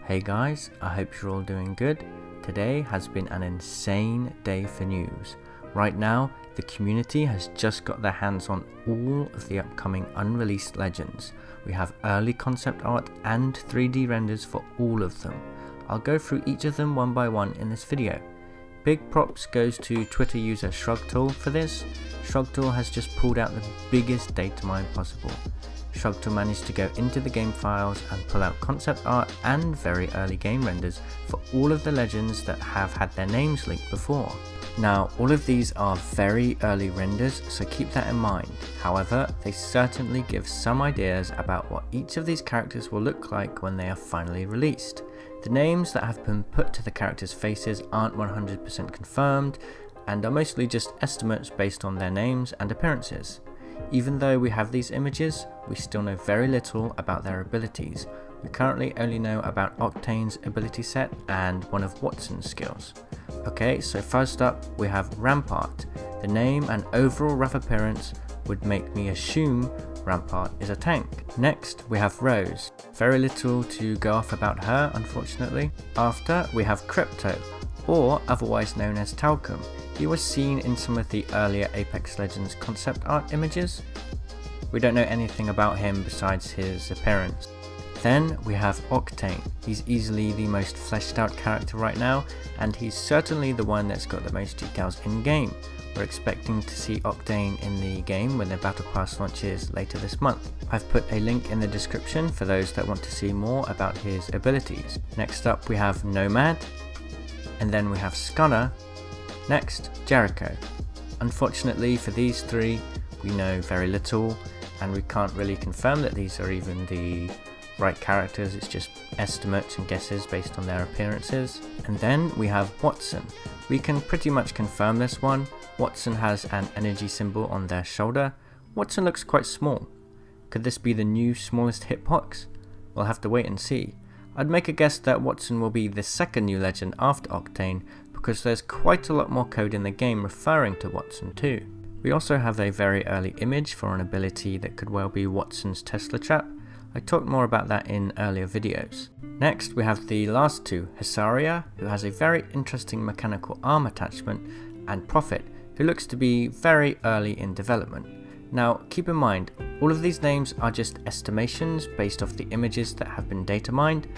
Hey guys, I hope you're all doing good. Today has been an insane day for news. Right now, the community has just got their hands on all of the upcoming unreleased legends. We have early concept art and 3D renders for all of them. I'll go through each of them one by one in this video. Big props goes to Twitter user shroud for this. shroud has just pulled out the biggest datamine possible. shroud managed to go into the game files and pull out concept art and very early game renders for all of the legends that have had their names linked before. Now, all of these are very early renders, so keep that in mind. However, they certainly give some ideas about what each of these characters will look like when they are finally released. The names that have been put to the characters' faces aren't 100% confirmed, and are mostly just estimates based on their names and appearances. Even though we have these images, we still know very little about their abilities. We currently only know about Octane's ability set and one of Watson's skills. Okay, so first up we have Rampart. The name and overall rough appearance would make me assume Rampart is a tank. Next we have Rose. Very little to go off about her, unfortunately. After we have Crypto, or otherwise known as Talchum. He was seen in some of the earlier Apex Legends concept art images. We don't know anything about him besides his appearance. Then we have Octane. He's easily the most fleshed out character right now, and he's certainly the one that's got the most details in game. We're expecting to see Octane in the game when the Battle Pass launches later this month. I've put a link in the description for those that want to see more about his abilities. Next up we have Nomad, and then we have Skunner. Next, Jericho. Unfortunately for these three, we know very little, and we can't really confirm that these are even the right characters. It's just estimates and guesses based on their appearances. And then we have Watson. We can pretty much confirm this one. Watson has an energy symbol on their shoulder. Watson looks quite small. Could this be the new smallest hitbox? We'll have to wait and see. I'd make a guess that Watson will be the second new legend after Octane, because there's quite a lot more code in the game referring to Watson too. We also have a very early image for an ability that could well be Watson's Tesla trap. I talked more about that in earlier videos. Next we have the last two, Hisaria, who has a very interesting mechanical arm attachment, and Prophet, who looks to be very early in development. Now keep in mind, all of these names are just estimations based off the images that have been data mined.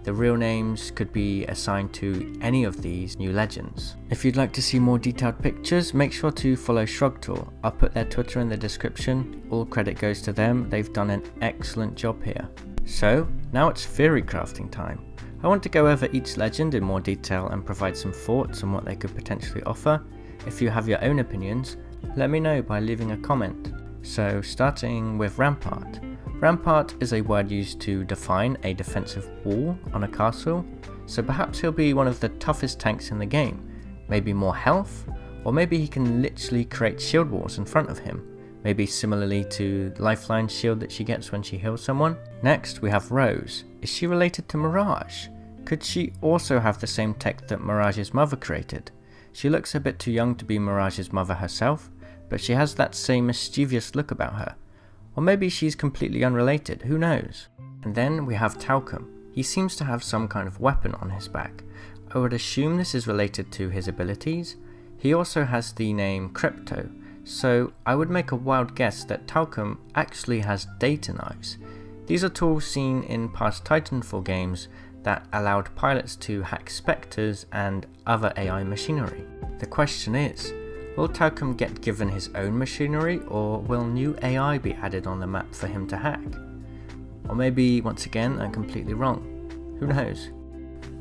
The real names could be assigned to any of these new legends. If you'd like to see more detailed pictures, make sure to follow shroud. I'll put their Twitter in the description. All credit goes to them, they've done an excellent job here. So, now it's theory crafting time. I want to go over each legend in more detail and provide some thoughts on what they could potentially offer. If you have your own opinions, let me know by leaving a comment. So, starting with Rampart. Rampart is a word used to define a defensive wall on a castle, so perhaps he'll be one of the toughest tanks in the game. Maybe more health, or maybe he can literally create shield walls in front of him, maybe similarly to Lifeline's shield that she gets when she heals someone. Next we have Rose. Is she related to Mirage? Could she also have the same tech that Mirage's mother created? She looks a bit too young to be Mirage's mother herself, but she has that same mischievous look about her. Or maybe she's completely unrelated, who knows? And then we have Talchum. He seems to have some kind of weapon on his back. I would assume this is related to his abilities. He also has the name Crypto, so I would make a wild guess that Talchum actually has data knives. These are tools seen in past Titanfall games that allowed pilots to hack spectres and other AI machinery. The question is, will Talchum get given his own machinery, or will new AI be added on the map for him to hack? Or maybe, once again, I'm completely wrong. Who knows?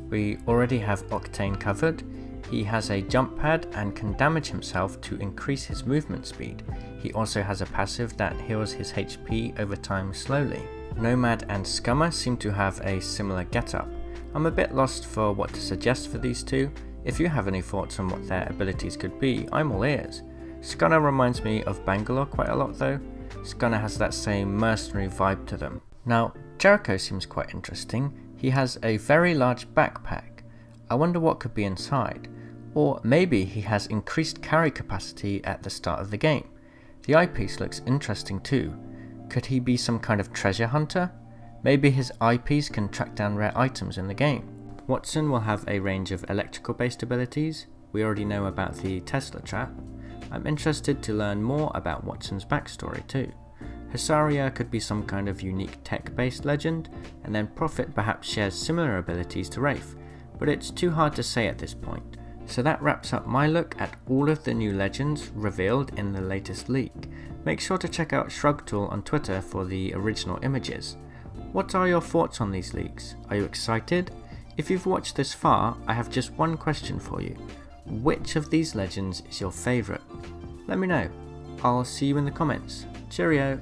We already have Octane covered. He has a jump pad and can damage himself to increase his movement speed. He also has a passive that heals his HP over time slowly. Nomad and Skunner seem to have a similar getup. I'm a bit lost for what to suggest for these two. If you have any thoughts on what their abilities could be, I'm all ears. Skunner reminds me of Bangalore quite a lot though. Skunner has that same mercenary vibe to them. Now, Jericho seems quite interesting. He has a very large backpack. I wonder what could be inside. Or maybe he has increased carry capacity at the start of the game. The eyepiece looks interesting too. Could he be some kind of treasure hunter? Maybe his eyepiece can track down rare items in the game. Watson will have a range of electrical based abilities. We already know about the Tesla trap. I'm interested to learn more about Watson's backstory too. Hisaria could be some kind of unique tech-based legend, and then Prophet perhaps shares similar abilities to Wraith, but it's too hard to say at this point. So that wraps up my look at all of the new legends revealed in the latest leak. Make sure to check out ShrugTool on Twitter for the original images. What are your thoughts on these leaks? Are you excited? If you've watched this far, I have just one question for you. Which of these legends is your favourite? Let me know. I'll see you in the comments. Cheerio!